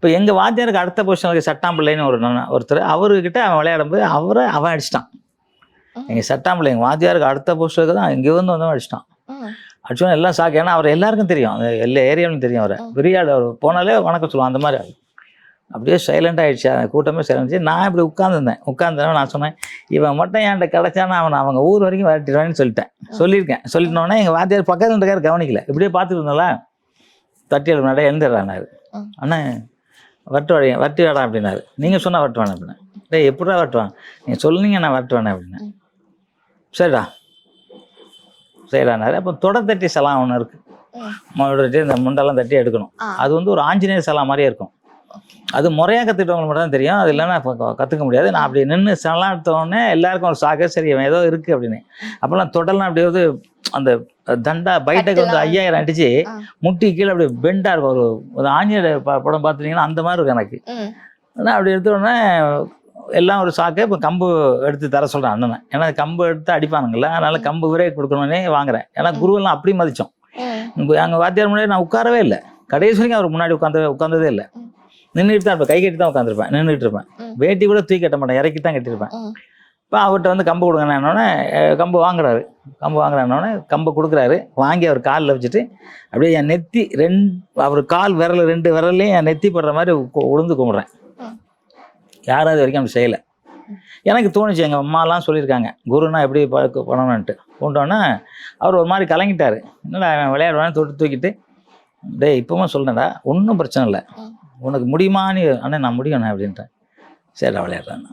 இப்போ எங்கள் வாத்தியாருக்கு அடுத்த பொசிஷனுக்கு சட்டாம்பிள்ளைன்னு ஒருத்தர் அவர்கிட்ட அவன் விளையாடும்போது அவன் அடிச்சிட்டான். எங்கள் சட்டாம்பிள்ளை எங்கள் வாத்தியாருக்கு அடுத்த பொசிஷனுக்கு தான் இங்கே வந்தவன் அடிச்சிட்டான். அடிச்சோன்னா எல்லாம் ஷாக். ஏன்னா அவர் எல்லாருக்கும் தெரியும், எல்லா ஏரியாவிலும் தெரியும். அவரை பெரிய ஆள், அவர் போனாலே வணக்கம் சொல்லுவான். அந்த மாதிரி ஆள். அப்படியே சைலண்ட் ஆகிடுச்சு, கூட்டமே சைலண்ட். நான் இப்படி உட்காந்துருந்தேன். நான் சொன்னேன், இவன் மட்டும் என்கிட்ட கிடச்சானா அவங்க ஊர் வரைக்கும் விரட்டிடுவான்னு சொல்லியிருக்கேன். சொல்லிட்டோன்னே எங்கள் வாத்தியார் பக்கத்தில் இருக்காரு, கவனிக்கல. இப்படியே பார்த்துட்டு இருந்தால தட்டி முன்னாடியே எழுந்துடுறானாரு. அண்ணா வரட்டி வாடா அப்படின்னாரு. நீங்கள் சொன்னால் வரட்டுவானே அப்படின்னா. டேய் எப்படா வரட்டுவாங்க, நீங்கள் சொல்லுங்க நான் வரட்டுவானே அப்படின்னா. சரிடானாரு. அப்போ தொடர் தட்டி சலாம் ஒன்று இருக்குது, இந்த முண்டெல்லாம் தட்டி எடுக்கணும். அது ஒரு ஆஞ்சநேயர் சலாம் மாதிரியே இருக்கும். அது முறையாக கற்றுக்கிட்டவங்களுக்கு மட்டும் தான் தெரியும், அது இல்லைன்னா கற்றுக்க முடியாது. நான் அப்படி நின்று சலாம் எடுத்தோடனே எல்லாருக்கும் ஒரு சாக்க, சரி அவன் ஏதோ இருக்குது அப்படின்னு. அப்போல்லாம் தொடலாம் அப்படியே அந்த தண்டா பைட்டக்கு 5000 அடிச்சு முட்டி கீழே அப்படி பெண்டாக இருக்கும். ஒரு ஆஞ்சநேயர் படம் பார்த்துட்டிங்கன்னா அந்த மாதிரி இருக்கும் எனக்கு. ஆனால் அப்படி எடுத்தோடனே எல்லாம் ஒரு சாக்கை இப்போ கம்பு எடுத்து தர சொல்கிறேன் அண்ணனை. ஏன்னா கம்பு எடுத்து அடிப்பானுங்கள, அதனால கம்பு விரைவு கொடுக்கணுன்னே வாங்குறேன். ஏன்னா குருவெல்லாம் அப்படி மதித்தோம். எங்கள் வாத்தியார் முன்னாடி நான் உட்காரவே இல்லை, கடைசி வரைக்கும் அவர் முன்னாடி உட்காந்ததே இல்லை. நின்றுட்டு தான் இருப்பேன், கை கட்டி தான் உட்காந்துருப்பேன், நின்றுட்டு இருப்பேன். வேட்டி கூட தூக்கி கட்ட மாட்டேன், இறக்கி தான் கட்டியிருப்பேன். இப்போ அவர்கிட்ட கம்பு கொடுங்கண்ணே, கம்பு வாங்குறாருன்னொடனே கம்பை கொடுக்குறாரு. வாங்கி அவர் காலில் வச்சுட்டு அப்படியே என் நெத்தி அவர் கால் விரல் 2 விரல்லையும் என் நெத்தி படுற மாதிரி உளுந்து கும்பிட்றேன். யாரும் அது வரைக்கும் அப்படி செய்யலை. எனக்கு தோணுச்சு, எங்கள் அம்மாலாம் சொல்லியிருக்காங்க குருனா எப்படி பண்ணணுன்ட்டு. கொண்டோன்னா அவர் ஒரு மாதிரி கலங்கிட்டார். என்னடா அவன் விளையாடுவான்னு தூக்கிட்டு, டேய் இப்பவும் சொல்கிறேன்டா, ஒன்றும் பிரச்சனை இல்லை, உனக்கு முடியுமான்னு. அண்ணே நான் முடியும்ண்ணே அப்படின்ட்டேன். சரிடா விளையாடுறேன்.